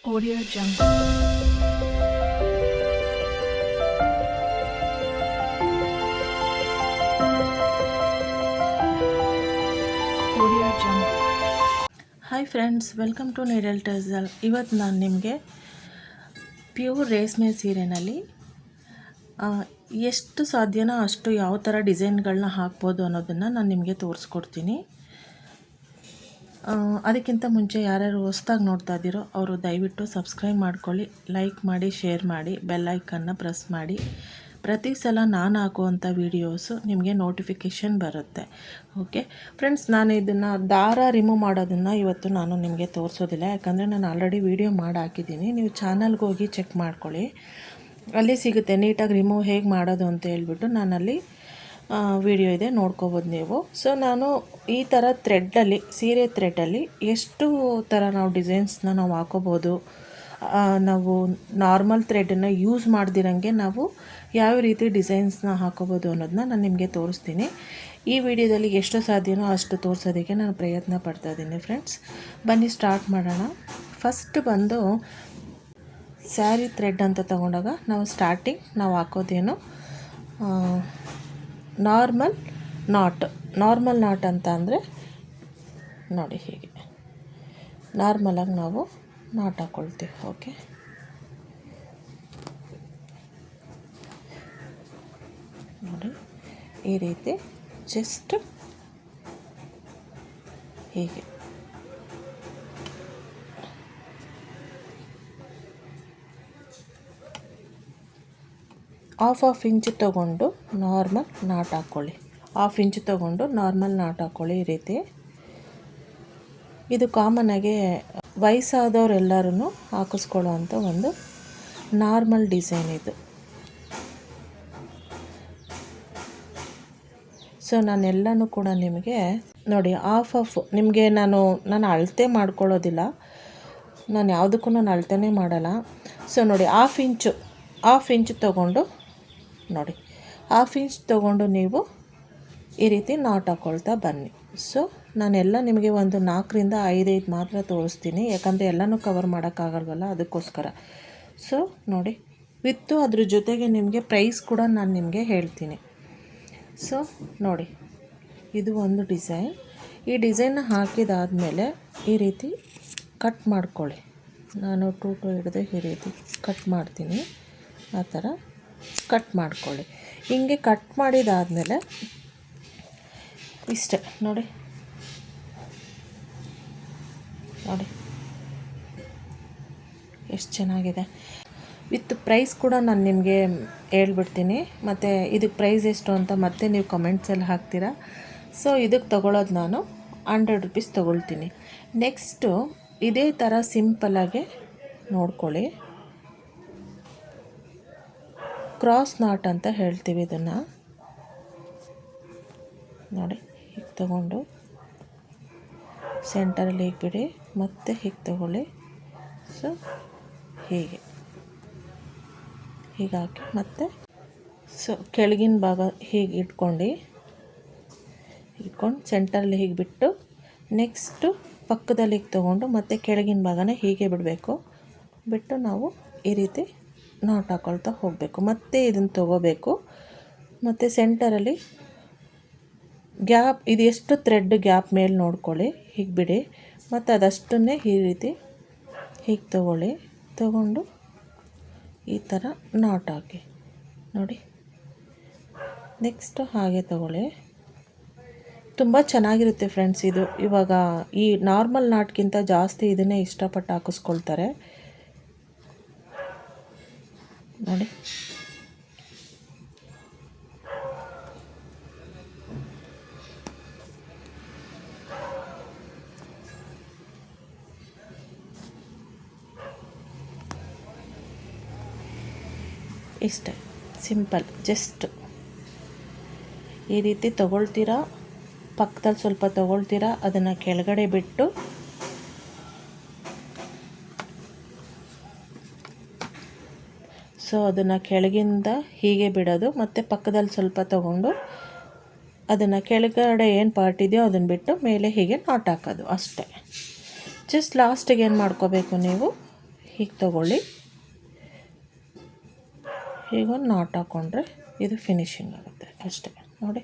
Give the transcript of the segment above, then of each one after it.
Audio Jungle. Audio Jungle. Hi friends, welcome to needle tassel. ಇವತ್ತು ನಾನು ನಿಮಗೆ pure ರೇಷ್ಮೆ ಸೀರೆನಲ್ಲಿ ಎಷ್ಟು ಸಾಧ್ಯನೋ ಅಷ್ಟು ಯಾವ ಥರ ಡಿಸೈನ್ಗಳನ್ನ ಹಾಕ್ಬೋದು ಅನ್ನೋದನ್ನು ನಾನು ನಿಮಗೆ ತೋರಿಸ್ಕೊಡ್ತೀನಿ. ಅದಕ್ಕಿಂತ ಮುಂಚೆ ಯಾರ್ಯಾರು ಹೊಸ್ದಾಗಿ ನೋಡ್ತಾ ಇದ್ದೀರೋ ಅವರು ದಯವಿಟ್ಟು ಸಬ್ಸ್ಕ್ರೈಬ್ ಮಾಡ್ಕೊಳ್ಳಿ, ಲೈಕ್ ಮಾಡಿ, ಶೇರ್ ಮಾಡಿ, ಬೆಲ್ ಐಕನ್ನ ಪ್ರೆಸ್ ಮಾಡಿ. ಪ್ರತಿ ಸಲ ನಾನು ಹಾಕುವಂಥ ವೀಡಿಯೋಸು ನಿಮಗೆ ನೋಟಿಫಿಕೇಷನ್ ಬರುತ್ತೆ. ಓಕೆ ಫ್ರೆಂಡ್ಸ್, ನಾನು ಇದನ್ನು ದಾರ ರಿಮೂವ್ ಮಾಡೋದನ್ನು ಇವತ್ತು ನಾನು ನಿಮಗೆ ತೋರಿಸೋದಿಲ್ಲ, ಯಾಕಂದರೆ ನಾನು ಆಲ್ರೆಡಿ ವೀಡಿಯೋ ಮಾಡಿ ಹಾಕಿದ್ದೀನಿ. ನೀವು ಚಾನಲ್ಗೆ ಹೋಗಿ ಚೆಕ್ ಮಾಡ್ಕೊಳ್ಳಿ, ಅಲ್ಲಿ ಸಿಗುತ್ತೆ ನೀಟಾಗಿ ರಿಮೂವ್ ಹೇಗೆ ಮಾಡೋದು ಅಂತ ಹೇಳ್ಬಿಟ್ಟು ನಾನಲ್ಲಿ ವಿಡಿಯೋ ಇದೆ, ನೋಡ್ಕೋಬೋದು ನೀವು. ಸೊ ನಾನು ಈ ಥರ ಥ್ರೆಡ್ಡಲ್ಲಿ, ಸೀರೆ ಥ್ರೆಡ್ಡಲ್ಲಿ ಎಷ್ಟು ಥರ ನಾವು ಡಿಸೈನ್ಸ್ನ ನಾವು ಹಾಕೋಬೋದು, ನಾವು ನಾರ್ಮಲ್ ಥ್ರೆಡನ್ನು ಯೂಸ್ ಮಾಡ್ದಿರಂಗೆ ನಾವು ಯಾವ ರೀತಿ ಡಿಸೈನ್ಸ್ನ ಹಾಕೋಬೋದು ಅನ್ನೋದನ್ನ ನಾನು ನಿಮಗೆ ತೋರಿಸ್ತೀನಿ. ಈ ವಿಡಿಯೋದಲ್ಲಿ ಎಷ್ಟು ಸಾಧ್ಯನೋ ಅಷ್ಟು ತೋರಿಸೋದಕ್ಕೆ ನಾನು ಪ್ರಯತ್ನ ಪಡ್ತಾಯಿದ್ದೀನಿ. ಫ್ರೆಂಡ್ಸ್, ಬನ್ನಿ ಸ್ಟಾರ್ಟ್ ಮಾಡೋಣ. ಫಸ್ಟ್ ಬಂದು ಸ್ಯಾರಿ ಥ್ರೆಡ್ ಅಂತ ತಗೊಂಡಾಗ ನಾವು ಹಾಕೋದೇನು ನಾರ್ಮಲ್ ನಾಟ್ ಅಂತ ಅಂದರೆ ನೋಡಿ, ಹೀಗೆ ನಾರ್ಮಲಾಗಿ ನಾವು ನಾಟ್ ಹಾಕ್ಕೊಳ್ತೀವಿ. ಓಕೆ, ನೋಡಿ ಈ ರೀತಿ ಜಸ್ಟ್ ಹೀಗೆ ಹಾಫ್ ಇಂಚು ತೊಗೊಂಡು ನಾರ್ಮಲ್ ನಾಟ್ ಹಾಕ್ಕೊಳ್ಳಿ. ಹಾಫ್ ಇಂಚು ತೊಗೊಂಡು ನಾರ್ಮಲ್ ನಾಟ್ ಹಾಕ್ಕೊಳ್ಳಿ. ಈ ರೀತಿ ಇದು ಕಾಮನಾಗಿ ವಯಸ್ಸಾದವರೆಲ್ಲರೂ ಹಾಕಿಸ್ಕೊಳ್ಳೋ ಅಂಥ ಒಂದು ನಾರ್ಮಲ್ ಡಿಸೈನ್ ಇದು. ಸೊ ನಾನೆಲ್ಲನೂ ಕೂಡ ನಿಮಗೆ ನೋಡಿ ಹಾಫ್ ನಿಮಗೆ ನಾನು ಅಳತೆ ಮಾಡ್ಕೊಳ್ಳೋದಿಲ್ಲ, ನಾನು ಯಾವುದಕ್ಕೂ ನಾನು ಅಳತೆನೇ ಮಾಡಲ್ಲ. ಸೊ ನೋಡಿ ಹಾಫ್ ಇಂಚು ತೊಗೊಂಡು ನೋಡಿ, ಹಾಫ್ ಇಂಚ್ ತೊಗೊಂಡು ನೀವು ಈ ರೀತಿ ನಾಟ್ ಹಾಕ್ಕೊಳ್ತಾ ಬನ್ನಿ. ಸೊ ನಾನೆಲ್ಲ ನಿಮಗೆ ಒಂದು 4ರಿಂದ 5 ಮಾತ್ರ ತೋರಿಸ್ತೀನಿ, ಯಾಕಂದರೆ ಎಲ್ಲನೂ ಕವರ್ ಮಾಡೋಕ್ಕಾಗಲ್ವಲ್ಲ, ಅದಕ್ಕೋಸ್ಕರ. ಸೊ ನೋಡಿ, ವಿತ್ತು ಅದ್ರ ಜೊತೆಗೆ ನಿಮಗೆ ಪ್ರೈಸ್ ಕೂಡ ನಾನು ನಿಮಗೆ ಹೇಳ್ತೀನಿ. ಸೊ ನೋಡಿ, ಇದು ಒಂದು ಡಿಸೈನ್. ಈ ಡಿಸೈನ್ನ ಹಾಕಿದಾದಮೇಲೆ ಈ ರೀತಿ ಕಟ್ ಮಾಡ್ಕೊಳ್ಳಿ. ನಾನು 2 ಹಿಡಿದು ಈ ರೀತಿ ಕಟ್ ಮಾಡ್ತೀನಿ. ಆ ಥರ ಕಟ್ ಮಾಡ್ಕೊಳ್ಳಿ. ಹಿಂಗೆ ಕಟ್ ಮಾಡಿದಾದಮೇಲೆ ಇಷ್ಟೇ ನೋಡಿ ಎಷ್ಟು ಚೆನ್ನಾಗಿದೆ. ವಿತ್ ಪ್ರೈಸ್ ಕೂಡ ನಾನು ನಿಮಗೆ ಹೇಳ್ಬಿಡ್ತೀನಿ, ಮತ್ತು ಇದಕ್ಕೆ ಪ್ರೈಸ್ ಎಷ್ಟು ಅಂತ ಮತ್ತೆ ನೀವು ಕಮೆಂಟ್ಸಲ್ಲಿ ಹಾಕ್ತೀರಾ. ಸೊ ಇದಕ್ಕೆ ತೊಗೊಳೋದು ನಾನು 100 ರೂಪೀಸ್ ತೊಗೊಳ್ತೀನಿ. ನೆಕ್ಸ್ಟು ಇದೇ ಥರ ಸಿಂಪಲ್ಲಾಗೆ ನೋಡ್ಕೊಳ್ಳಿ, ಕ್ರಾಸ್ ನಾಟ್ ಅಂತ ಹೇಳ್ತೀವಿ ಇದನ್ನು. ನೋಡಿ, ಹೀಗೆ ತೊಗೊಂಡು ಸೆಂಟರಲ್ಲಿ ಹೀಗೆ ಬಿಡಿ, ಮತ್ತೆ ಹೀಗೆ ತೊಗೊಳ್ಳಿ. ಸೊ ಹೀಗಾಗಿ ಮತ್ತೆ ಸೊ ಕೆಳಗಿನ ಭಾಗ ಹೀಗೆ ಇಟ್ಕೊಂಡು ಸೆಂಟರಲ್ಲಿ ಹೀಗೆ ಬಿಟ್ಟು, ನೆಕ್ಸ್ಟು ಪಕ್ಕದಲ್ಲಿ ಹೀಗೆ ತೊಗೊಂಡು ಮತ್ತೆ ಕೆಳಗಿನ ಭಾಗನ ಹೀಗೆ ಬಿಡಬೇಕು. ಬಿಟ್ಟು ನಾವು ಈ ರೀತಿ ನಾಟ್ ಹಾಕೊಳ್ತಾ ಹೋಗಬೇಕು. ಮತ್ತೆ ಇದನ್ನು ತೊಗೋಬೇಕು, ಮತ್ತು ಸೆಂಟರಲ್ಲಿ ಗ್ಯಾಪ್ ಇದು ಎಷ್ಟು ಥ್ರೆಡ್ ಗ್ಯಾಪ್ ಮೇಲೆ ನೋಡ್ಕೊಳ್ಳಿ, ಹೀಗೆ ಬಿಡಿ. ಮತ್ತು ಅದಷ್ಟನ್ನೇ ಈ ರೀತಿ ಹೀಗೆ ತೊಗೊಂಡು ಈ ಥರ ನಾಟ್ ಹಾಕಿ ನೋಡಿ. ನೆಕ್ಸ್ಟು ಹಾಗೆ ತೊಗೊಳ್ಳಿ. ತುಂಬ ಚೆನ್ನಾಗಿರುತ್ತೆ ಫ್ರೆಂಡ್ಸ್ ಇದು. ಇವಾಗ ಈ ನಾರ್ಮಲ್ ನಾಟ್ಗಿಂತ ಜಾಸ್ತಿ ಇದನ್ನೇ ಇಷ್ಟಪಟ್ಟು ಹಾಕಿಸ್ಕೊಳ್ತಾರೆ ನೋಡಿ. ಇಷ್ಟೇ ಸಿಂಪಲ್. ಜಸ್ಟ್ ಈ ರೀತಿ ತೊಗೊಳ್ತೀರಾ, ಪಕ್ಕದಲ್ಲಿ ಸ್ವಲ್ಪ ತೊಗೊಳ್ತೀರಾ, ಅದನ್ನು ಕೆಳಗಡೆ ಬಿಟ್ಟು ಸೊ ಅದನ್ನು ಕೆಳಗಿಂದ ಹೀಗೆ ಬಿಡೋದು, ಮತ್ತು ಪಕ್ಕದಲ್ಲಿ ಸ್ವಲ್ಪ ತೊಗೊಂಡು ಅದನ್ನು ಕೆಳಗಡೆ ಏನು ಪಾರ್ಟ್ ಇದೆಯೋ ಅದನ್ನು ಬಿಟ್ಟು ಮೇಲೆ ಹೀಗೆ ನಾಟ್ ಹಾಕೋದು ಅಷ್ಟೇ. ಜಸ್ಟ್ ಲಾಸ್ಟಿಗೆ ಏನು ಮಾಡ್ಕೋಬೇಕು ನೀವು, ಹೀಗೆ ತಗೊಳ್ಳಿ, ಹೀಗೊಂದು ನಾಟ್ ಹಾಕ್ಕೊಂಡ್ರೆ ಇದು ಫಿನಿಶಿಂಗ್ ಆಗುತ್ತೆ ಅಷ್ಟೇ ನೋಡಿ,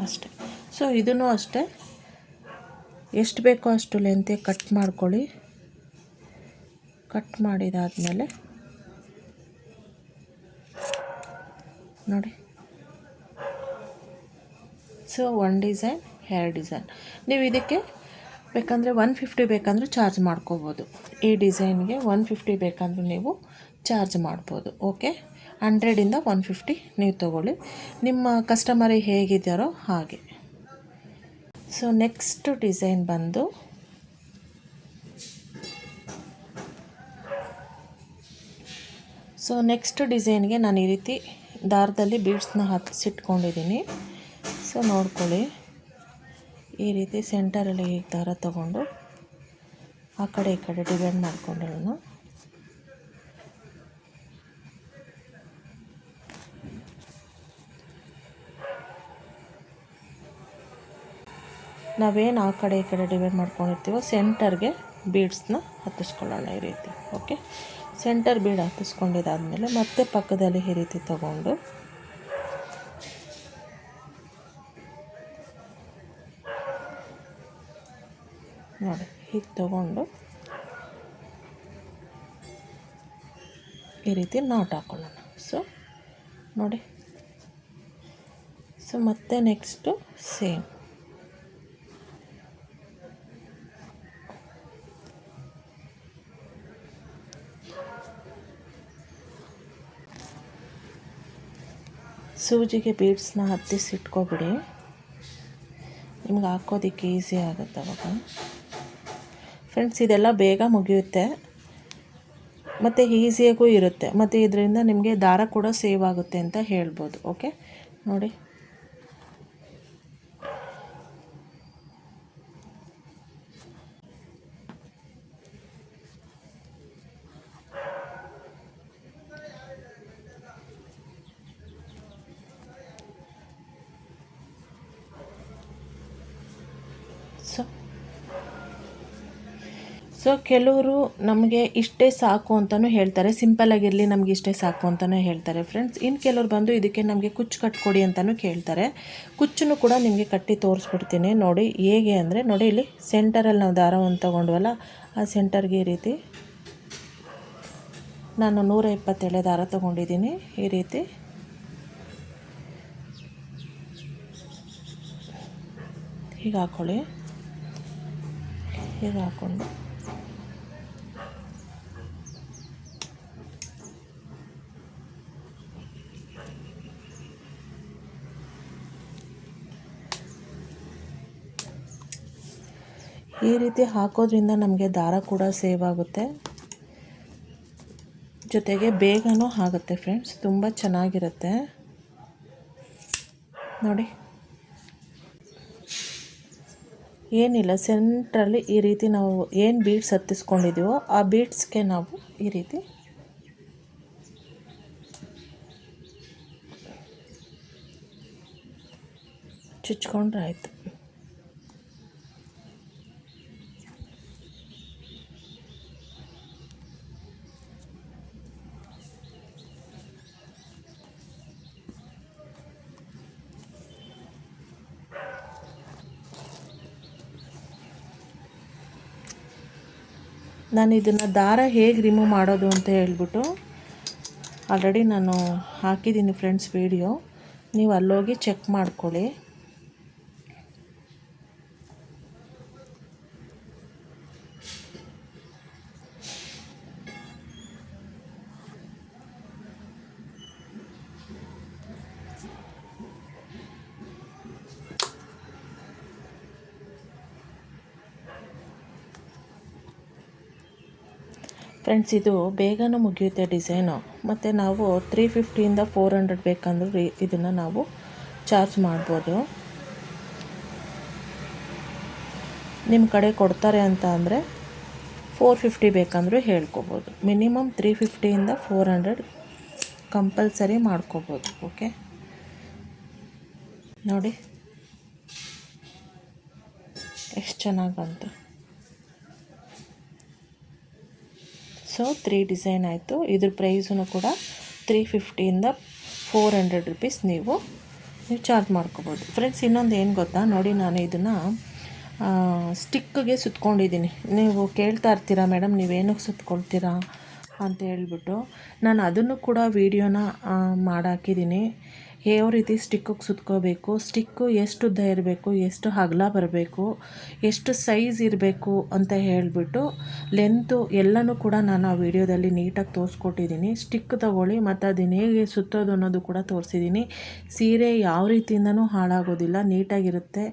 ಅಷ್ಟೇ. ಸೊ ಇದನ್ನು ಅಷ್ಟೇ ಎಷ್ಟು ಬೇಕೋ ಅಷ್ಟು ಲೆಂತಿಗೆ ಕಟ್ ಮಾಡ್ಕೊಳ್ಳಿ. ಕಟ್ ಮಾಡಿದಾದಮೇಲೆ ನೋಡಿ, ಸೊ ಒಂದು ಡಿಸೈನ್, ಎರಡು ಡಿಸೈನ್. ನೀವು ಇದಕ್ಕೆ ಬೇಕಂದರೆ 150 ಬೇಕಂದ್ರೆ ಚಾರ್ಜ್ ಮಾಡ್ಕೋಬೋದು. ಈ ಡಿಸೈನ್ಗೆ 150 ಬೇಕಂದ್ರೆ ನೀವು ಚಾರ್ಜ್ ಮಾಡ್ಬೋದು. ಓಕೆ, 100ಇಂದ 150 ನೀವು ತೊಗೊಳ್ಳಿ, ನಿಮ್ಮ ಕಸ್ಟಮರಿಗೆ ಹೇಗಿದ್ದಾರೋ ಹಾಗೆ. ಸೊ ನೆಕ್ಸ್ಟ್ ಡಿಸೈನ್ ಬಂದು ನೆಕ್ಸ್ಟ್ ಡಿಸೈನ್ಗೆ ನಾನು ಈ ರೀತಿ ದಾರದಲ್ಲಿ ಬೀಡ್ಸ್ನ ಹತ್ತಿಸಿಟ್ಕೊಂಡಿದ್ದೀನಿ. ಸೊ ನೋಡ್ಕೊಳ್ಳಿ, ಈ ರೀತಿ ಸೆಂಟರಲ್ಲಿ ದಾರ ತಗೊಂಡು ಆ ಕಡೆ ಈ ಕಡೆ ಡಿವೈಡ್ ಮಾಡ್ಕೊಂಡಿರೋಣ. ನಾವೇನು ಆ ಕಡೆ ಈ ಕಡೆ ಡಿವೈಡ್ ಮಾಡ್ಕೊಂಡಿರ್ತೀವೋ ಸೆಂಟರ್ಗೆ ಬೀಡ್ಸ್ನ ಹತ್ತಿಸ್ಕೊಳ್ಳೋಣ ಈ ರೀತಿ. ಓಕೆ, ಸೆಂಟರ್ ಬೀಡ್ ಹತ್ತಿಸ್ಕೊಂಡಿದ್ದಾದಮೇಲೆ ಮತ್ತೆ ಪಕ್ಕದಲ್ಲಿ ಈ ರೀತಿ ತಗೊಂಡು ನೋಡಿ, ಹೀಗೆ ತಗೊಂಡು ಈ ರೀತಿ ನಾಟ್ ಹಾಕೊಳ್ಳೋಣ. ಸೊ ನೋಡಿ, ಸೊ ಮತ್ತೆ ನೆಕ್ಸ್ಟು ಸೇಮ್ ಸೂಜಿಗೆ ಬೀಡ್ಸ್ನ ಹತ್ತಿಸಿಟ್ಕೊಬಿಡಿ, ನಿಮ್ಗೆ ಹಾಕೋದಕ್ಕೆ ಈಸಿ ಆಗುತ್ತೆ ಅವಾಗ. ಫ್ರೆಂಡ್ಸ್, ಇದೆಲ್ಲ ಬೇಗ ಮುಗಿಯುತ್ತೆ ಮತ್ತು ಈಸಿಯಾಗೂ ಇರುತ್ತೆ, ಮತ್ತು ಇದರಿಂದ ನಿಮಗೆ ದಾರ ಕೂಡ ಸೇವ್ ಆಗುತ್ತೆ ಅಂತ ಹೇಳ್ಬೋದು. ಓಕೆ ನೋಡಿ, ಸೊ ಕೆಲವರು ನಮಗೆ ಇಷ್ಟೇ ಸಾಕು ಅಂತಲೂ ಹೇಳ್ತಾರೆ, ಸಿಂಪಲ್ಲಾಗಿರಲಿ ನಮಗೆ ಇಷ್ಟೇ ಸಾಕು ಅಂತಲೂ ಹೇಳ್ತಾರೆ ಫ್ರೆಂಡ್ಸ್. ಇನ್ನು ಕೆಲವ್ರು ಬಂದು ಇದಕ್ಕೆ ನಮಗೆ ಕುಚ್ಚು ಕಟ್ಕೊಡಿ ಅಂತಲೂ ಕೇಳ್ತಾರೆ. ಕುಚ್ಚನ್ನು ಕೂಡ ನಿಮಗೆ ಕಟ್ಟಿ ತೋರಿಸ್ಬಿಡ್ತೀನಿ ನೋಡಿ. ಹೇಗೆ ಅಂದರೆ ನೋಡಿ, ಇಲ್ಲಿ ಸೆಂಟರಲ್ಲಿ ನಾವು ದಾರವನ್ನು ತೊಗೊಂಡ್ವಲ್ಲ, ಆ ಸೆಂಟರ್ಗೆ ಈ ರೀತಿ ನಾನು 120 ಎಳೆ ದಾರ ತೊಗೊಂಡಿದ್ದೀನಿ. ಈ ರೀತಿ ಹೀಗೆ ಹಾಕ್ಕೊಳ್ಳಿ, ಹೀಗೆ ಹಾಕ್ಕೊಂಡು ಈ ರೀತಿ ಹಾಕೋದ್ರಿಂದ ನಮಗೆ ದಾರ ಕೂಡ ಸೇವ್ ಆಗುತ್ತೆ, ಜೊತೆಗೆ ಬೇಗನೂ ಆಗುತ್ತೆ ಫ್ರೆಂಡ್ಸ್, ತುಂಬ ಚೆನ್ನಾಗಿರುತ್ತೆ ನೋಡಿ. ಏನಿಲ್ಲ, ಸೆಂಟ್ರಲ್ಲಿ ಈ ರೀತಿ ನಾವು ಏನು ಬೀಡ್ಸ್ ಹತ್ತಿಸ್ಕೊಂಡಿದ್ದೀವೋ ಆ ಬೀಡ್ಸ್ಗೆ ನಾವು ಈ ರೀತಿ ಚುಚ್ಕೊಂಡ್ರೆ ಆಯಿತು. ನಾನು ಇದನ್ನು ದಾರ ಹೇಗೆ ರಿಮೂವ್ ಮಾಡೋದು ಅಂತ ಹೇಳ್ಬಿಟ್ಟು ಆಲ್ರೆಡಿ ನಾನು ಹಾಕಿದ್ದೀನಿ ಫ್ರೆಂಡ್ಸ್ ವಿಡಿಯೋ, ನೀವು ಅಲ್ಲೋಗಿ ಚೆಕ್ ಮಾಡ್ಕೊಳ್ಳಿ. ಫ್ರೆಂಡ್ಸ್, ಇದು ಬೇಗನೂ ಮುಗಿಯುತ್ತೆ ಡಿಸೈನು, ಮತ್ತು ನಾವು 350ಇಂದ 400 ಬೇಕಂದ್ರೂ ಇದನ್ನು ನಾವು ಚಾರ್ಜ್ ಮಾಡ್ಬೋದು. ನಿಮ್ಮ ಕಡೆ ಕೊಡ್ತಾರೆ ಅಂತ ಅಂದರೆ 450 ಬೇಕಂದ್ರೂ ಹೇಳ್ಕೊಬೋದು. ಮಿನಿಮಮ್ 350ಇಂದ 400 ಕಂಪಲ್ಸರಿ ಮಾಡ್ಕೋಬೋದು. ಓಕೆ ನೋಡಿ, ಎಷ್ಟು ಚೆನ್ನಾಗಿ ಬಂತು. ಸೊ 3 ಡಿಸೈನ್ ಆಯಿತು. ಇದ್ರ ಪ್ರೈಸೂ ಕೂಡ 350ಇಂದ 400 ರುಪೀಸ್ ನೀವು ಚಾರ್ಜ್ ಮಾಡ್ಕೋಬೋದು ಫ್ರೆಂಡ್ಸ್. ಇನ್ನೊಂದು ಏನು ಗೊತ್ತಾ, ನೋಡಿ ನಾನು ಇದನ್ನು ಸ್ಟಿಕ್ಗೆ ಸುತ್ಕೊಂಡಿದ್ದೀನಿ. ನೀವು ಕೇಳ್ತಾ ಇರ್ತೀರಾ ಮೇಡಮ್ ನೀವೇನಕ್ಕೆ ಸುತ್ಕೊಳ್ತೀರಾ ಅಂತ ಹೇಳ್ಬಿಟ್ಟು, ನಾನು ಅದನ್ನು ಕೂಡ ವೀಡಿಯೋನ ಮಾಡಾಕಿದ್ದೀನಿ. ಯಾವ ರೀತಿ ಸ್ಟಿಕ್ಕಿಗೆ ಸುತ್ಕೋಬೇಕು, ಸ್ಟಿಕ್ಕು ಎಷ್ಟು ಉದ್ದ ಇರಬೇಕು, ಎಷ್ಟು ಅಗಲ ಬರಬೇಕು, ಎಷ್ಟು ಸೈಜ್ ಇರಬೇಕು ಅಂತ ಹೇಳಿಬಿಟ್ಟು ಲೆಂತು ಎಲ್ಲನೂ ಕೂಡ ನಾನು ಆ ವಿಡಿಯೋದಲ್ಲಿ ನೀಟಾಗಿ ತೋರಿಸ್ಕೊಟ್ಟಿದ್ದೀನಿ. ಸ್ಟಿಕ್ ತಗೊಳ್ಳಿ ಮತ್ತು ಅದನ್ನು ಹೇಗೆ ಸುತ್ತೋದು ಅನ್ನೋದು ಕೂಡ ತೋರಿಸಿದ್ದೀನಿ. ಸೀರೆ ಯಾವ ರೀತಿಯಿಂದನೂ ಹಾಳಾಗೋದಿಲ್ಲ, ನೀಟಾಗಿರುತ್ತೆ.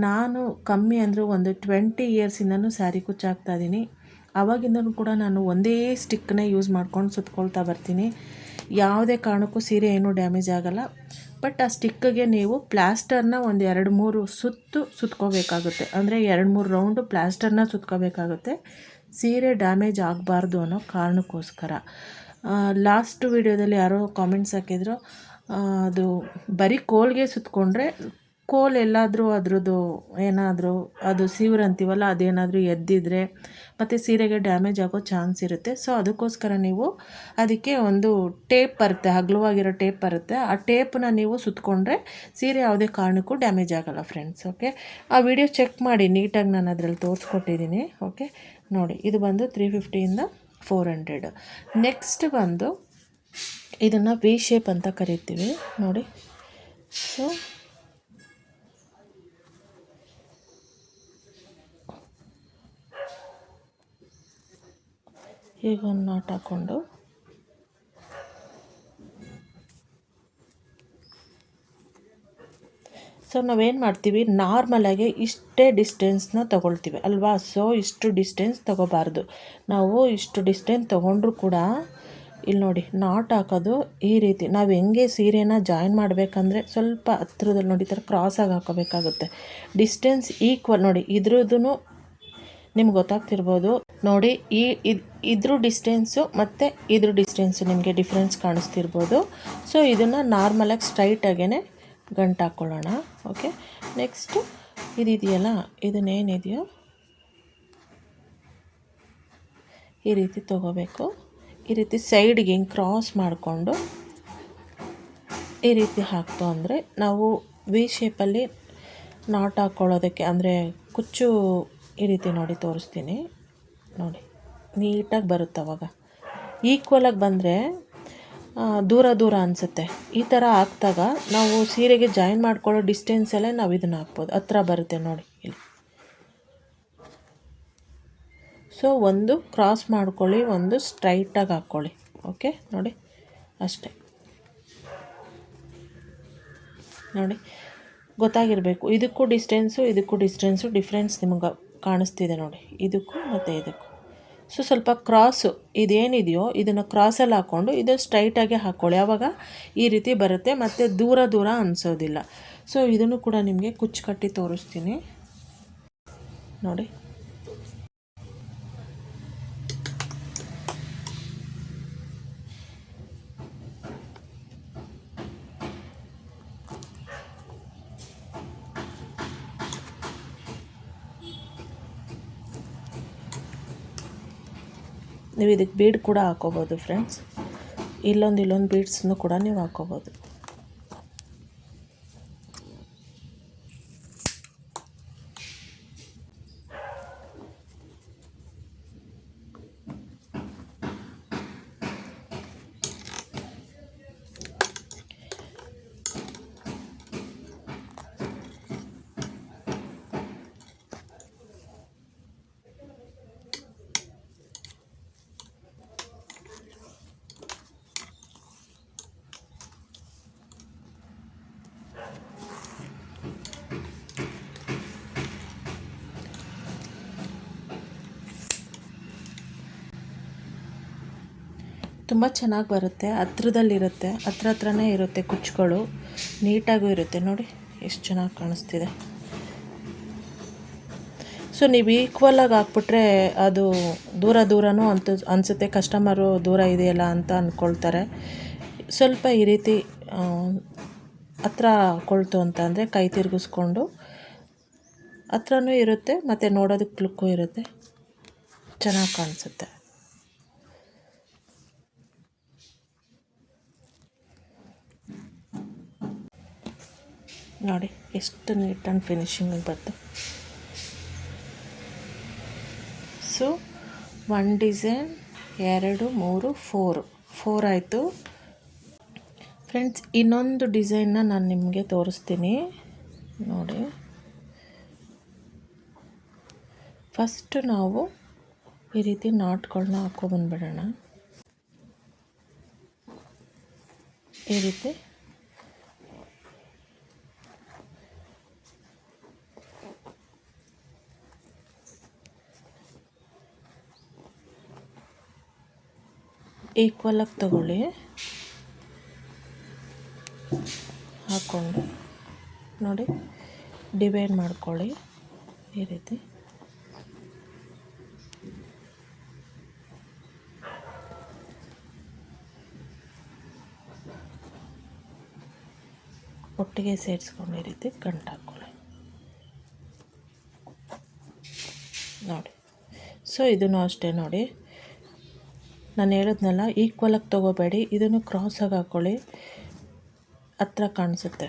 ನಾನು ಕಮ್ಮಿ ಅಂದರೂ ಒಂದು 20 ಇಯರ್ಸಿಂದನೂ ಸ್ಯಾರಿ ಕುಚ್ಚಾಕ್ತಾಯಿದ್ದೀನಿ. ಆವಾಗಿಂದನೂ ಕೂಡ ನಾನು ಒಂದೇ ಸ್ಟಿಕ್ಕನ್ನೇ ಯೂಸ್ ಮಾಡ್ಕೊಂಡು ಸುತ್ಕೊಳ್ತಾ ಬರ್ತೀನಿ. ಯಾವುದೇ ಕಾರಣಕ್ಕೂ ಸೀರೆ ಏನೂ ಡ್ಯಾಮೇಜ್ ಆಗೋಲ್ಲ. ಬಟ್ ಆ ಸ್ಟಿಕ್ಕಿಗೆ ನೀವು ಪ್ಲಾಸ್ಟರ್ನ ಒಂದು 2-3 ಸುತ್ಕೋಬೇಕಾಗುತ್ತೆ. ಅಂದರೆ 2-3 ರೌಂಡು ಪ್ಲಾಸ್ಟರ್ನ ಸುತ್ಕೋಬೇಕಾಗುತ್ತೆ, ಸೀರೆ ಡ್ಯಾಮೇಜ್ ಆಗಬಾರ್ದು ಅನ್ನೋ ಕಾರಣಕ್ಕೋಸ್ಕರ. ಲಾಸ್ಟ್ ವಿಡಿಯೋದಲ್ಲಿ ಯಾರೋ ಕಾಮೆಂಟ್ಸ್ ಹಾಕಿದ್ರು, ಅದು ಬರೀ ಕೋಲ್ಗೆ ಸುತ್ಕೊಂಡ್ರೆ ಕೋಲ್ ಎಲ್ಲಾದರೂ ಅದ್ರದ್ದು ಏನಾದರೂ ಅದು ಸೀವ್ರು ಅಂತೀವಲ್ಲ ಅದೇನಾದರೂ ಎದ್ದಿದ್ರೆ ಮತ್ತು ಸೀರೆಗೆ ಡ್ಯಾಮೇಜ್ ಆಗೋ ಚಾನ್ಸ್ ಇರುತ್ತೆ. ಸೊ ಅದಕ್ಕೋಸ್ಕರ ನೀವು ಅದಕ್ಕೆ ಒಂದು ಟೇಪ್ ಬರುತ್ತೆ, ಅಗಲವಾಗಿರೋ ಟೇಪ್ ಬರುತ್ತೆ, ಆ ಟೇಪನ್ನ ನೀವು ಸುತ್ಕೊಂಡ್ರೆ ಸೀರೆ ಯಾವುದೇ ಕಾರಣಕ್ಕೂ ಡ್ಯಾಮೇಜ್ ಆಗೋಲ್ಲ ಫ್ರೆಂಡ್ಸ್. ಓಕೆ, ಆ ವಿಡಿಯೋ ಚೆಕ್ ಮಾಡಿ, ನೀಟಾಗಿ ನಾನು ಅದರಲ್ಲಿ ತೋರಿಸ್ಕೊಟ್ಟಿದ್ದೀನಿ. ಓಕೆ ನೋಡಿ, ಇದು ಬಂದು 350ಇಂದ 400. ನೆಕ್ಸ್ಟ್ ಬಂದು ಇದನ್ನು ವಿ ಶೇಪ್ ಅಂತ ಕರಿತೀವಿ ನೋಡಿ. ಸೊ ಈಗ ಒಂದು ನಾಟ್ ಹಾಕ್ಕೊಂಡು ಸೊ ನಾವೇನು ಮಾಡ್ತೀವಿ, ನಾರ್ಮಲಾಗಿ ಇಷ್ಟೇ ಡಿಸ್ಟೆನ್ಸ್ನ ತೊಗೊಳ್ತೀವಿ ಅಲ್ವಾ. ಸೊ ಇಷ್ಟು ಡಿಸ್ಟೆನ್ಸ್ ತೊಗೋಬಾರ್ದು ನಾವು. ಇಷ್ಟು ಡಿಸ್ಟೆನ್ಸ್ ತೊಗೊಂಡ್ರೂ ಕೂಡ ಇಲ್ಲಿ ನೋಡಿ ನಾಟ್ ಹಾಕೋದು ಈ ರೀತಿ. ನಾವು ಹೆಂಗೆ ಸೀರೆನ ಜಾಯಿನ್ ಮಾಡಬೇಕಂದ್ರೆ ಸ್ವಲ್ಪ ಹತ್ರದಲ್ಲಿ ನೋಡಿ ಈ ಥರ ಕ್ರಾಸಾಗಿ ಹಾಕೋಬೇಕಾಗುತ್ತೆ. ಡಿಸ್ಟೆನ್ಸ್ ಈಕ್ವಲ್ ನೋಡಿ, ಇದ್ರದ್ದು ನಿಮ್ಗೆ ಗೊತ್ತಾಗ್ತಿರ್ಬೋದು ನೋಡಿ. ಇದ್ರ ಡಿಸ್ಟೆನ್ಸು ಮತ್ತು ಇದ್ರ ಡಿಸ್ಟೆನ್ಸು ನಿಮಗೆ ಡಿಫ್ರೆನ್ಸ್ ಕಾಣಿಸ್ತಿರ್ಬೋದು. ಸೊ ಇದನ್ನು ನಾರ್ಮಲಾಗಿ ಸ್ಟ್ರೈಟಾಗೇ ಗಂಟು ಹಾಕ್ಕೊಳ್ಳೋಣ. ಓಕೆ, ನೆಕ್ಸ್ಟು ಇದೆಯಲ್ಲ, ಇದನ್ನೇನಿದೆಯೋ ಈ ರೀತಿ ತೊಗೋಬೇಕು. ಈ ರೀತಿ ಸೈಡ್ಗೆ ಹಿಂಗೆ ಕ್ರಾಸ್ ಮಾಡಿಕೊಂಡು ಈ ರೀತಿ ಹಾಕ್ತು ಅಂದರೆ ನಾವು ವಿ ಶೇಪಲ್ಲಿ ನಾಟ್ ಹಾಕ್ಕೊಳ್ಳೋದಕ್ಕೆ, ಅಂದರೆ ಕುಚ್ಚು ಈ ರೀತಿ ನೋಡಿ ತೋರಿಸ್ತೀನಿ ನೋಡಿ, ನೀಟಾಗಿ ಬರುತ್ತೆ. ಅವಾಗ ಈಕ್ವಲಾಗಿ ಬಂದರೆ ದೂರ ದೂರ ಅನಿಸುತ್ತೆ. ಈ ಥರ ಹಾಕ್ದಾಗ ನಾವು ಸೀರೆಗೆ ಜಾಯಿನ್ ಮಾಡ್ಕೊಳ್ಳೋ ಡಿಸ್ಟೆನ್ಸಲ್ಲೇ ನಾವು ಇದನ್ನು ಹಾಕ್ಬೋದು, ಹತ್ರ ಬರುತ್ತೆ ನೋಡಿ ಇಲ್ಲಿ. ಸೊ ಒಂದು ಕ್ರಾಸ್ ಮಾಡ್ಕೊಳ್ಳಿ, ಒಂದು ಸ್ಟ್ರೈಟಾಗಿ ಹಾಕ್ಕೊಳ್ಳಿ. ಓಕೆ ನೋಡಿ, ಅಷ್ಟೇ ನೋಡಿ, ಗೊತ್ತಾಗಿರಬೇಕು. ಇದಕ್ಕೂ ಡಿಸ್ಟೆನ್ಸು ಡಿಫ್ರೆನ್ಸ್ ನಿಮಗೆ ಕಾಣಿಸ್ತಿದೆ ನೋಡಿ, ಇದಕ್ಕೂ ಮತ್ತು ಇದಕ್ಕೂ. ಸೊ ಸ್ವಲ್ಪ ಕ್ರಾಸು ಇದೇನಿದೆಯೋ ಇದನ್ನು ಕ್ರಾಸಲ್ಲಿ ಹಾಕ್ಕೊಂಡು ಇದು ಸ್ಟ್ರೈಟಾಗೆ ಹಾಕ್ಕೊಳ್ಳಿ. ಆವಾಗ ಈ ರೀತಿ ಬರುತ್ತೆ ಮತ್ತು ದೂರ ದೂರ ಅನಿಸೋದಿಲ್ಲ. ಸೊ ಇದನ್ನು ಕೂಡ ನಿಮಗೆ ಕುಚ್ಚು ಕಟ್ಟಿ ತೋರಿಸ್ತೀನಿ ನೋಡಿ. ನೀವು ಇದಕ್ಕೆ ಬೀಡ್ ಕೂಡ ಹಾಕೋಬೋದು ಫ್ರೆಂಡ್ಸ್. ಇಲ್ಲೊಂದು ಬೀಡ್ಸನ್ನು ಕೂಡ ನೀವು ಹಾಕೋಬೋದು. ತುಂಬ ಚೆನ್ನಾಗಿ ಬರುತ್ತೆ, ಹತ್ರದಲ್ಲಿರುತ್ತೆ, ಹತ್ರನೇ ಇರುತ್ತೆ ಕುಚ್ಚುಗಳು, ನೀಟಾಗೂ ಇರುತ್ತೆ ನೋಡಿ ಎಷ್ಟು ಚೆನ್ನಾಗಿ ಕಾಣಿಸ್ತಿದೆ. ಸೊ ನೀವು ಈಕ್ವಲಾಗಿ ಹಾಕ್ಬಿಟ್ರೆ ಅದು ದೂರನೂ ಅನಿಸುತ್ತೆ, ಕಸ್ಟಮರು ದೂರ ಇದೆಯಲ್ಲ ಅಂತ ಅಂದ್ಕೊಳ್ತಾರೆ. ಸ್ವಲ್ಪ ಈ ರೀತಿ ಹತ್ರ ಕೊಳ್ತು ಅಂತ ಅಂದರೆ ಕೈ ತಿರುಗಿಸ್ಕೊಂಡು ಹತ್ರನೂ ಇರುತ್ತೆ ಮತ್ತು ನೋಡೋದಕ್ಕೆ ಲುಕ್ಕು ಇರುತ್ತೆ, ಚೆನ್ನಾಗಿ ಕಾಣಿಸುತ್ತೆ. ನೋಡಿ ಎಷ್ಟು ನೀಟ್ ಆ್ಯಂಡ್ ಫಿನಿಶಿಂಗ್ ಬಂತು. ಸೊ 1 ಡಿಸೈನ್ 2 3 4 ಆಯಿತು ಫ್ರೆಂಡ್ಸ್. ಇನ್ನೊಂದು ಡಿಸೈನ್ನ ನಾನು ನಿಮಗೆ ತೋರಿಸ್ತೀನಿ ನೋಡಿ. ಫಸ್ಟ್ ನಾವು ಈ ರೀತಿ ನಾಟ್ಗಳನ್ನ ಹಾಕ್ಕೊಬಂದ್ಬಿಡೋಣ. ಈ ರೀತಿ ಈಕ್ವಲಾಗಿ ತಗೊಳ್ಳಿ, ಹಾಕ್ಕೊಂಡು ನೋಡಿ ಡಿವೈಡ್ ಮಾಡ್ಕೊಳ್ಳಿ ಈ ರೀತಿ. ಒಟ್ಟಿಗೆ ಸೇರಿಸ್ಕೊಂಡು ಈ ರೀತಿ ಗಂಟು ಹಾಕ್ಕೊಳ್ಳಿ ನೋಡಿ. ಸೊ ಇದನ್ನು ಅಷ್ಟೇ ನೋಡಿ, ನಾನು ಹೇಳಿದ್ನಲ್ಲ ಈಕ್ವಲಾಗಿ ತೊಗೋಬೇಡಿ, ಇದನ್ನು ಕ್ರಾಸಾಗಿ ಹಾಕ್ಕೊಳ್ಳಿ, ಹತ್ರ ಕಾಣಿಸುತ್ತೆ.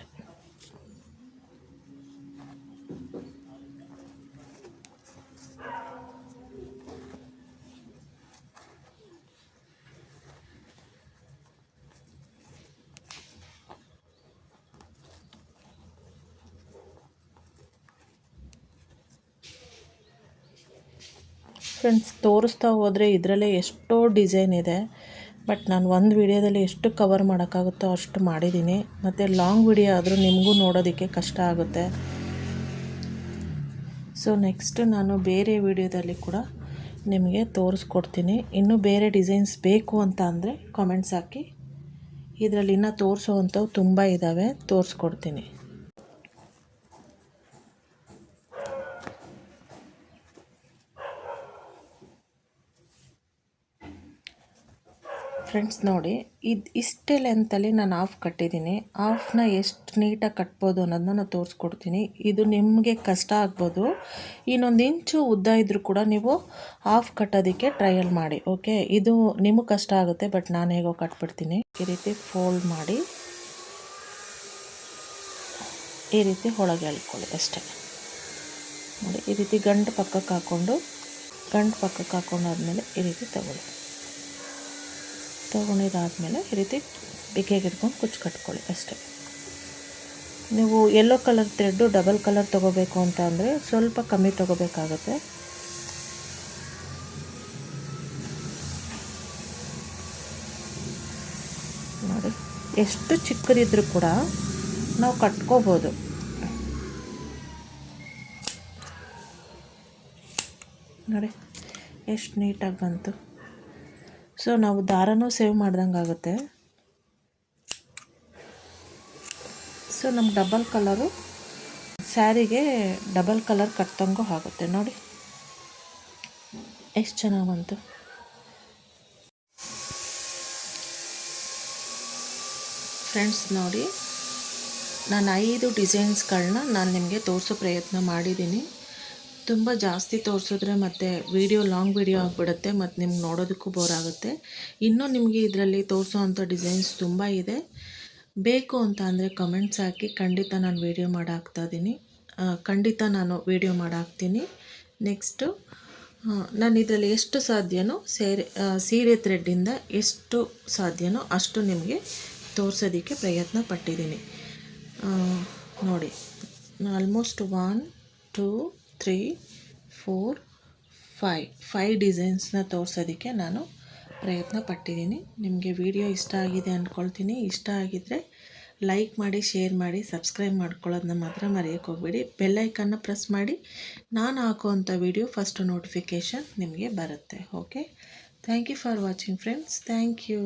ಫ್ರೆಂಡ್ಸ್ ತೋರಿಸ್ತಾ ಹೋದರೆ ಇದರಲ್ಲೇ ಎಷ್ಟೋ ಡಿಸೈನ್ ಇದೆ, ಬಟ್ ನಾನು ಒಂದು ವಿಡಿಯೋದಲ್ಲಿ ಎಷ್ಟು ಕವರ್ ಮಾಡೋಕ್ಕಾಗುತ್ತೋ ಅಷ್ಟು ಮಾಡಿದ್ದೀನಿ. ಮತ್ತು ಲಾಂಗ್ ವಿಡಿಯೋ ಆದರೂ ನಿಮಗೂ ನೋಡೋದಕ್ಕೆ ಕಷ್ಟ ಆಗುತ್ತೆ. ಸೊ ನೆಕ್ಸ್ಟ್ ನಾನು ಬೇರೆ ವಿಡಿಯೋದಲ್ಲಿ ಕೂಡ ನಿಮಗೆ ತೋರಿಸ್ಕೊಡ್ತೀನಿ. ಇನ್ನೂ ಬೇರೆ ಡಿಸೈನ್ಸ್ ಬೇಕು ಅಂತ ಅಂದರೆ ಕಾಮೆಂಟ್ಸ್ ಹಾಕಿ, ಇದರಲ್ಲಿ ಇನ್ನೂ ತೋರಿಸೋವಂಥವು ತುಂಬ ಇದ್ದಾವೆ, ತೋರಿಸ್ಕೊಡ್ತೀನಿ. ಫ್ರೆಂಡ್ಸ್ ನೋಡಿ, ಇಷ್ಟೇ ಲೆಂತಲ್ಲಿ ನಾನು ಹಾಫ್ ಕಟ್ಟಿದ್ದೀನಿ. ಹಾಫ್ನ ಎಷ್ಟು ನೀಟಾಗಿ ಕಟ್ಬೋದು ಅನ್ನೋದನ್ನ ನಾನು ತೋರಿಸ್ಕೊಡ್ತೀನಿ. ಇದು ನಿಮಗೆ ಕಷ್ಟ ಆಗ್ಬೋದು, ಇನ್ನೊಂದು ಇಂಚು ಉದ್ದ ಇದ್ದರೂ ಕೂಡ ನೀವು ಹಾಫ್ ಕಟ್ಟೋದಕ್ಕೆ ಟ್ರಯಲ್ ಮಾಡಿ. ಓಕೆ, ಇದು ನಿಮಗೆ ಕಷ್ಟ ಆಗುತ್ತೆ, ಬಟ್ ನಾನು ಹೇಗೋ ಕಟ್ಬಿಡ್ತೀನಿ. ಈ ರೀತಿ ಫೋಲ್ಡ್ ಮಾಡಿ ಈ ರೀತಿ ಒಳಗೆ ಎಳ್ಕೊಳ್ಳಿ ಅಷ್ಟೇ ನೋಡಿ. ಈ ರೀತಿ ಗಂಟು ಪಕ್ಕಕ್ಕೆ ಹಾಕ್ಕೊಂಡಾದ್ಮೇಲೆ ಈ ರೀತಿ ತೊಗೊಂಡಿದ್ದಾದಮೇಲೆ ಈ ರೀತಿ ಬಿಗಿಯಾಗಿ ಹಿಡ್ಕೊಂಡು ಕುಚ್ಚು ಕಟ್ಕೊಳ್ಳಿ ಅಷ್ಟೇ. ನೀವು yellow colour thread double colour ತೊಗೋಬೇಕು ಅಂತ ಅಂದರೆ ಸ್ವಲ್ಪ ಕಮ್ಮಿ ತೊಗೋಬೇಕಾಗತ್ತೆ. ನೋಡಿ ಎಷ್ಟು ಚಿಕ್ಕದಿದ್ರೂ ಕೂಡ ನಾವು ಕಟ್ಕೋಬೋದು. ನೋಡಿ ಎಷ್ಟು ನೀಟಾಗಿ ಬಂತು. ಸೊ ನಾವು ದಾರನೂ ಸೇವ್ ಮಾಡ್ದಂಗೆ ಆಗುತ್ತೆ. ಸೊ ನಮ್ಗೆ ಡಬಲ್ ಕಲರು ಸ್ಯಾರಿಗೆ ಡಬಲ್ ಕಲರ್ ಕಟ್ಟಂಗೂ ಆಗುತ್ತೆ ನೋಡಿ, ಎಷ್ಟು ಚೆನ್ನಾಗಿ ಬಂತು. ಫ್ರೆಂಡ್ಸ್ ನೋಡಿ, ನಾನು 5 ಡಿಸೈನ್ಸ್ಗಳನ್ನ ನಾನು ನಿಮಗೆ ತೋರಿಸೋ ಪ್ರಯತ್ನ ಮಾಡಿದ್ದೀನಿ. ತುಂಬ ಜಾಸ್ತಿ ತೋರಿಸಿದ್ರೆ ಮತ್ತು ಲಾಂಗ್ ವಿಡಿಯೋ ಆಗಿಬಿಡುತ್ತೆ, ಮತ್ತು ನಿಮ್ಗೆ ನೋಡೋದಕ್ಕೂ ಬೋರ್ ಆಗುತ್ತೆ. ಇನ್ನೂ ನಿಮಗೆ ಇದರಲ್ಲಿ ತೋರಿಸೋವಂಥ ಡಿಸೈನ್ಸ್ ತುಂಬ ಇದೆ. ಬೇಕು ಅಂತ ಅಂದರೆ ಕಮೆಂಟ್ಸ್ ಹಾಕಿ, ಖಂಡಿತ ನಾನು ವಿಡಿಯೋ ಮಾಡಾಕ್ತೀನಿ. ನೆಕ್ಸ್ಟು ನಾನು ಇದರಲ್ಲಿ ಎಷ್ಟು ಸಾಧ್ಯನೋ ಸೀರೆ ಥ್ರೆಡ್ಡಿಂದ ಎಷ್ಟು ಸಾಧ್ಯನೋ ಅಷ್ಟು ನಿಮಗೆ ತೋರಿಸೋದಕ್ಕೆ ಪ್ರಯತ್ನ ಪಟ್ಟಿದ್ದೀನಿ ನೋಡಿ. ಆಲ್ಮೋಸ್ಟ್ 1 2 3 4 5 ಡಿಸೈನ್ಸ್ನ ತೋರಿಸೋದಕ್ಕೆ ನಾನು ಪ್ರಯತ್ನ ಪಟ್ಟಿದ್ದೀನಿ. ನಿಮಗೆ ವಿಡಿಯೋ ಇಷ್ಟ ಆಗಿದೆ ಅಂದ್ಕೊಳ್ತೀನಿ. ಇಷ್ಟ ಆಗಿದ್ದರೆ ಲೈಕ್ ಮಾಡಿ, ಶೇರ್ ಮಾಡಿ, ಸಬ್ಸ್ಕ್ರೈಬ್ ಮಾಡ್ಕೊಳ್ಳೋದನ್ನ ಮಾತ್ರ ಮರೆಯೋಕ್ಕೆ ಹೋಗಬೇಡಿ. ಬೆಲ್ಲೈಕನ್ನ ಪ್ರೆಸ್ ಮಾಡಿ, ನಾನು ಹಾಕೋವಂಥ ವಿಡಿಯೋ ಫಸ್ಟ್ ನೋಟಿಫಿಕೇಷನ್ ನಿಮಗೆ ಬರುತ್ತೆ. Okay, thank you for watching friends. Thank you.